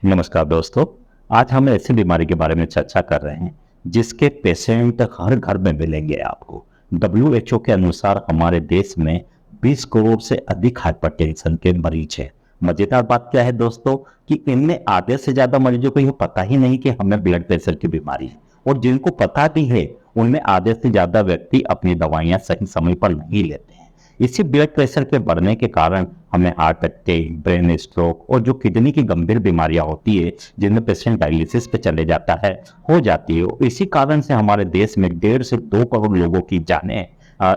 नमस्कार दोस्तों। आज हम ऐसी बीमारी के बारे में चर्चा कर रहे हैं जिसके पेशेंट हर घर में मिलेंगे आपको। डब्ल्यूएचओ के अनुसार हमारे देश में 20 करोड़ से अधिक हाइपरटेंशन के मरीज हैं। मजेदार बात क्या है दोस्तों कि इनमें आधे से ज्यादा मरीजों को यह पता ही नहीं कि हमें ब्लड प्रेशर की बीमारी है, और जिनको पता भी है उनमें आधे से ज्यादा व्यक्ति अपनी दवाइयां सही समय पर नहीं लेते हैं। इसी ब्लड प्रेशर के बढ़ने के कारण हमें हार्ट अटैक, ब्रेन स्ट्रोक और जो किडनी की गंभीर बीमारियां होती है जिनमें पेशेंट डायलिसिस पे चले जाता है, हो जाती है। इसी कारण से हमारे देश में 1.5 से 2 करोड़ लोगों की जानें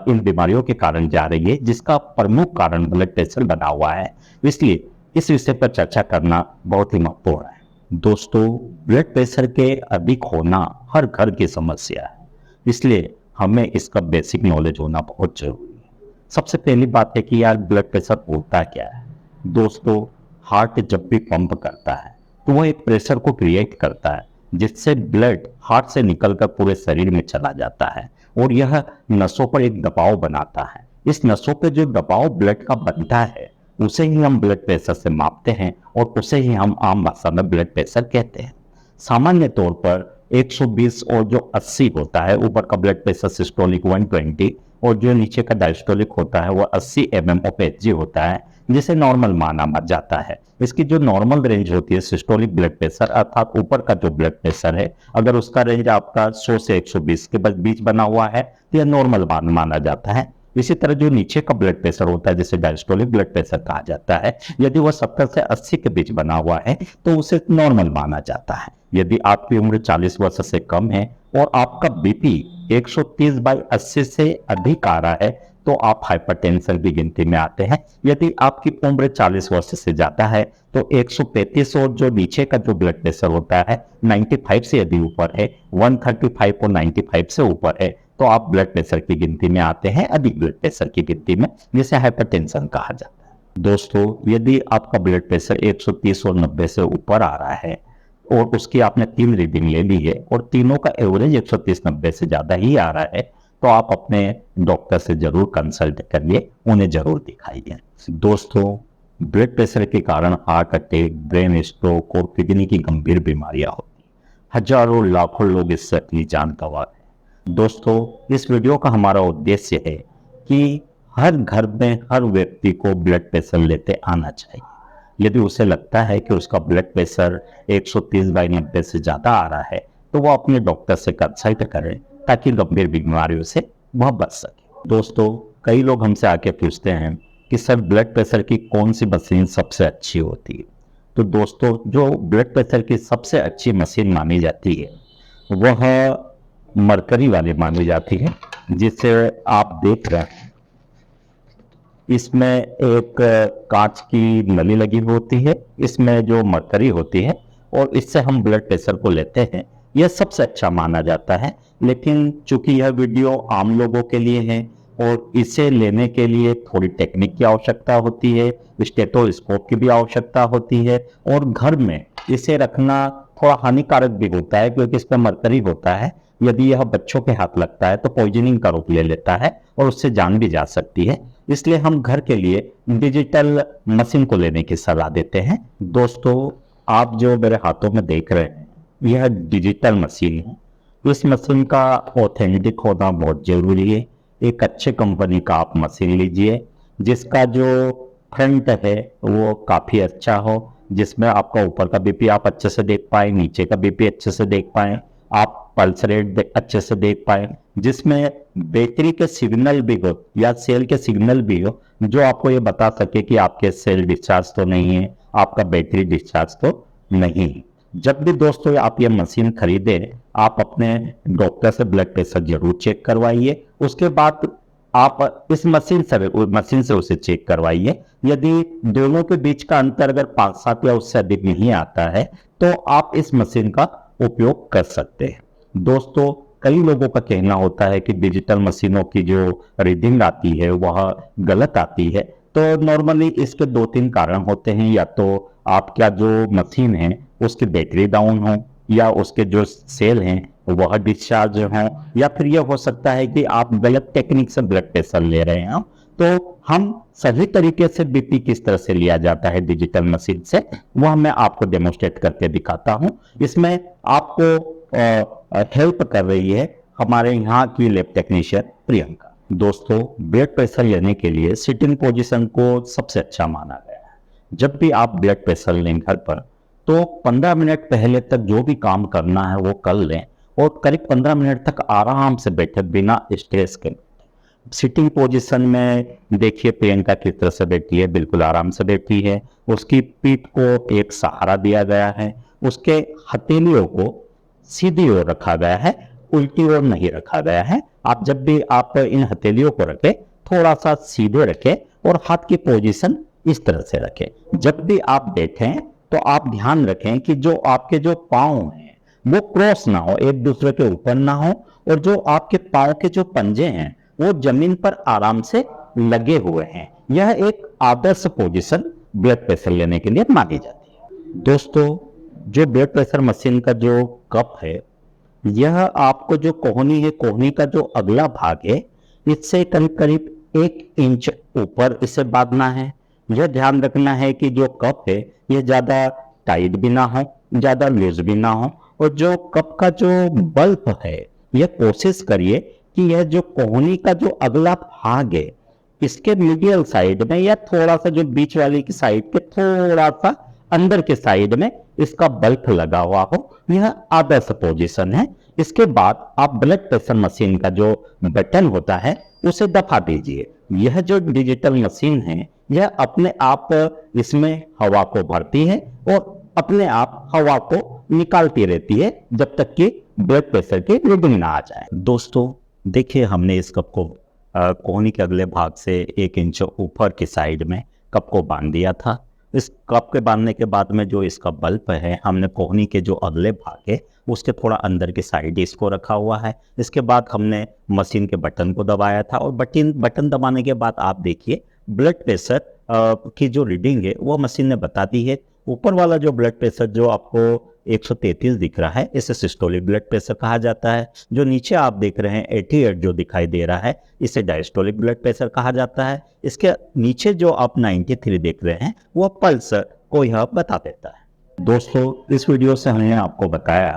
इन बीमारियों के कारण जा रही है, जिसका प्रमुख कारण ब्लड प्रेशर बना हुआ है। इसलिए इस विषय पर चर्चा करना बहुत ही महत्वपूर्ण है। दोस्तों, ब्लड प्रेशर के अधिक होना हर घर की समस्या है, इसलिए हमें इसका बेसिक नॉलेज होना बहुत जरूरी है। सबसे पहली बात है कि यार ब्लड प्रेशर होता क्या है। दोस्तों, हार्ट जब भी पंप करता है तो वो एक प्रेशर को क्रिएट करता है जिससे ब्लड हार्ट से निकलकर पूरे शरीर में चला जाता है, और यह नसों पर एक दबाव बनाता है। इस नसों पे जो दबाव ब्लड का बनता है उसे ही हम ब्लड प्रेशर से मापते हैं, और उसे ही हम आम भाषा में ब्लड प्रेशर कहते हैं। सामान्य तौर पर 120 और जो 80 होता है, ऊपर का ब्लड प्रेशर सिस्टोलिक 120 और जो नीचे का डायस्टोलिक होता है वो 80 mm ऑफ Hg होता है, जिसे नॉर्मल माना जाता है। इसकी जो नॉर्मल रेंज होती है सिस्टोलिक ब्लड प्रेशर अर्थात ऊपर का जो ब्लड प्रेशर है, अगर उसका रेंज आपका 100 से 120 के बीच बना हुआ है तो यह नॉर्मल माना जाता है। इसी तरह जो नीचे का ब्लड प्रेशर होता है जिसे डायस्टोलिक ब्लड प्रेशर कहा जाता है, यदि वह 70 से 80 के बीच बना हुआ है तो उसे नॉर्मल माना जाता है। यदि आपकी उम्र 40 वर्ष से कम है और आपका बीपी 130/80 से अधिक आ रहा है तो आप हाइपरटेंशन की गिनती में आते हैं। यदि आपकी उम्र 40 वर्ष से ज्यादा है तो 135 और जो नीचे का जो ब्लड प्रेशर होता है 95 से यदि ऊपर है, 135 और 95 से ऊपर है तो आप ब्लड प्रेशर की गिनती में आते हैं, अधिक ब्लड प्रेशर की गिनती में, जिसे हाइपरटेंशन कहा जाता है। दोस्तों, यदि आपका ब्लड प्रेशर 130 और 90 से ऊपर आ रहा है और उसकी आपने 3 रीडिंग ले ली है और तीनों का एवरेज 130-90 से ज्यादा ही आ रहा है तो आप अपने डॉक्टर से जरूर कंसल्ट करिए, उन्हें जरूर दिखाइए। दोस्तों, ब्लड प्रेशर के कारण हार्ट अटैक, ब्रेन स्ट्रोक और किडनी की गंभीर बीमारियां होती हैं। हजारों लाखों लोग इससे अपनी जान गंवा रहे हैं। दोस्तों, इस वीडियो का हमारा उद्देश्य है कि हर घर में हर व्यक्ति को ब्लड प्रेशर लेते आना चाहिए। यदि उसे लगता है कि उसका ब्लड प्रेशर 130/90 से ज्यादा आ रहा है तो वह अपने डॉक्टर से कंसल्ट करें ताकि गंभीर बीमारियों से वह बच सके। दोस्तों, कई लोग हमसे आके पूछते हैं कि सर ब्लड प्रेशर की कौन सी मशीन सबसे अच्छी होती है। तो दोस्तों, जो ब्लड प्रेशर की सबसे अच्छी मशीन मानी जाती है वह मरकरी वाली मानी जाती है, जिसे आप देख रहे हैं। इसमें एक कांच की नली लगी होती है, इसमें जो मरकरी होती है और इससे हम ब्लड प्रेशर को लेते हैं। यह सबसे अच्छा माना जाता है, लेकिन चूंकि यह वीडियो आम लोगों के लिए है और इसे लेने के लिए थोड़ी टेक्निक की आवश्यकता होती है, स्टेथोस्कोप की भी आवश्यकता होती है, और घर में इसे रखना थोड़ा हानिकारक भी होता है क्योंकि इसमें मरकरी होता है। यदि यह बच्चों के हाथ लगता है तो पॉइजनिंग का रूप ले लेता है और उससे जान भी जा सकती है। इसलिए हम घर के लिए डिजिटल मशीन को लेने की सलाह देते हैं। दोस्तों, आप जो मेरे हाथों में देख रहे हैं यह डिजिटल मशीन है। इस मशीन का ऑथेंटिक होना बहुत जरूरी है। एक अच्छे कंपनी का आप मशीन लीजिए जिसका जो फ्रंट है वो काफी अच्छा हो, जिसमें आपका ऊपर का बीपी आप अच्छे से देख पाए, नीचे का बीपी अच्छे से देख पाए, आप पल्स रेट अच्छे से देख पाए, जिसमें बैटरी के सिग्नल भी हो या सेल के सिग्नल भी हो जो आपको ये बता सके कि आपके सेल डिस्चार्ज तो नहीं है, आपका बैटरी डिस्चार्ज तो नहीं है। जब भी दोस्तों आप ये मशीन खरीदे, आप अपने डॉक्टर से ब्लड प्रेशर जरूर चेक करवाइए। उसके बाद आप इस मशीन से उसे चेक करवाइए। यदि दोनों के बीच का अंतर अगर 5-7 या उससे अधिक नहीं आता है तो आप इस मशीन का उपयोग कर सकते हैं। दोस्तों, कई लोगों का कहना होता है कि डिजिटल मशीनों की जो रीडिंग आती है वह गलत आती है। तो नॉर्मली इसके 2-3 कारण होते हैं। या तो आपका जो मशीन है उसकी बैटरी डाउन हो, या उसके जो सेल हैं वह डिस्चार्ज हो, या फिर यह हो सकता है कि आप गलत टेक्निक से ब्लड प्रेशर ले रहे हैं। तो हम सही तरीके से बीपी किस तरह से लिया जाता है डिजिटल मशीन से, वह मैं आपको डेमोस्ट्रेट करके दिखाता हूं। इसमें आपको हेल्प कर रही है हमारे यहाँ की लैब टेक्नीशियन प्रियंका। दोस्तों, ब्लड प्रेशर लेने के लिए सिटिंग पोजीशन को सबसे अच्छा माना गया है। जब भी आप ब्लड प्रेशर लें घर पर, तो 15 मिनट पहले तक जो भी काम करना है वो कर लें और करीब 15 मिनट तक आराम से बैठे बिना स्ट्रेस के। सिटिंग पोजीशन में देखिए प्रियंका किस तरह से बैठी है, बिल्कुल आराम से बैठी है। उसकी पीठ को एक सहारा दिया गया है, उसके हथेलियों को सीधी ओर रखा गया है, उल्टी ओर नहीं रखा गया है। आप जब भी आप इन हथेलियों को रखें, थोड़ा सा सीधे रखें और हाथ की पोजीशन इस तरह से रखें। जब भी आप बैठें तो आप ध्यान रखें कि जो आपके जो पाँव हैं वो क्रॉस ना हो, एक दूसरे के ऊपर ना हो, और जो आपके पाँव के जो पंजे हैं वो जमीन पर आराम से लगे हुए हैं। यह एक आदर्श पोजीशन ब्लड प्रेशर लेने के लिए मानी जाती है। दोस्तों, जो ब्लड प्रेशर मशीन का जो कप है, यह आपको जो कोहनी है, कोहनी का जो अगला भाग है, इससे करीब करीब 1 इंच ऊपर इसे बांधना है। यह ध्यान रखना है कि जो कप है यह ज्यादा टाइट भी ना हो, ज्यादा लूज भी ना हो, और जो कप का जो बल्ब है, यह कोशिश करिए कि यह जो कोहनी का जो अगला भाग है, इसके मीडियल साइड में या थोड़ा सा जो बीच वाली की साइड के थोड़ा सा अंदर के साइड में इसका बल्ब लगा हुआ हो। यह आदर्श पोजीशन है। इसके बाद आप ब्लड प्रेशर मशीन का जो बटन होता है उसे दबा दीजिए। यह जो डिजिटल मशीन है, यह अपने आप इसमें हवा को भरती है और अपने आप हवा को निकालती रहती है जब तक कि ब्लड प्रेशर की रीडिंग ना आ जाए। दोस्तों, देखिए हमने इस कप को कोहनी के अगले भाग से 1 इंच ऊपर की साइड में कप को बांध दिया था। इस कप के बांधने के बाद में जो इसका बल्ब है, हमने कोहनी के जो अगले भाग है उसके थोड़ा अंदर की साइड इसको रखा हुआ है। इसके बाद हमने मशीन के बटन को दबाया था और बटन दबाने के बाद आप देखिए ब्लड प्रेशर की जो रीडिंग है वो मशीन ने बता दी है। ऊपर वाला जो ब्लड प्रेशर जो आपको 133 दिख रहा है, इसे सिस्टोलिक ब्लड प्रेशर कहा जाता है। जो नीचे आप देख रहे हैं 88 जो दिखाई दे रहा है, इसे डायस्टोलिक ब्लड प्रेशर कहा जाता है। इसके नीचे जो आप 93 देख रहे हैं वो पल्स को यह बता देता है। दोस्तों, इस वीडियो से हमने आपको बताया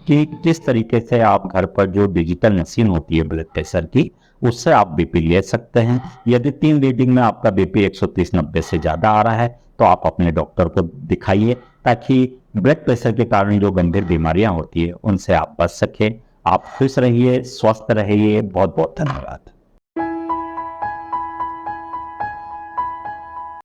कि किस तरीके से आप घर पर जो डिजिटल मशीन होती है ब्लड प्रेशर की, उससे आप बीपी ले सकते हैं। यदि 3 रीडिंग में आपका बीपी 130/90 से ज़्यादा आ रहा है तो आप अपने डॉक्टर को दिखाइए, ताकि ब्लड प्रेशर के कारण जो गंभीर बीमारियां होती है उनसे आप बच सकें। आप खुश रहिए, स्वस्थ रहिए। बहुत बहुत धन्यवाद।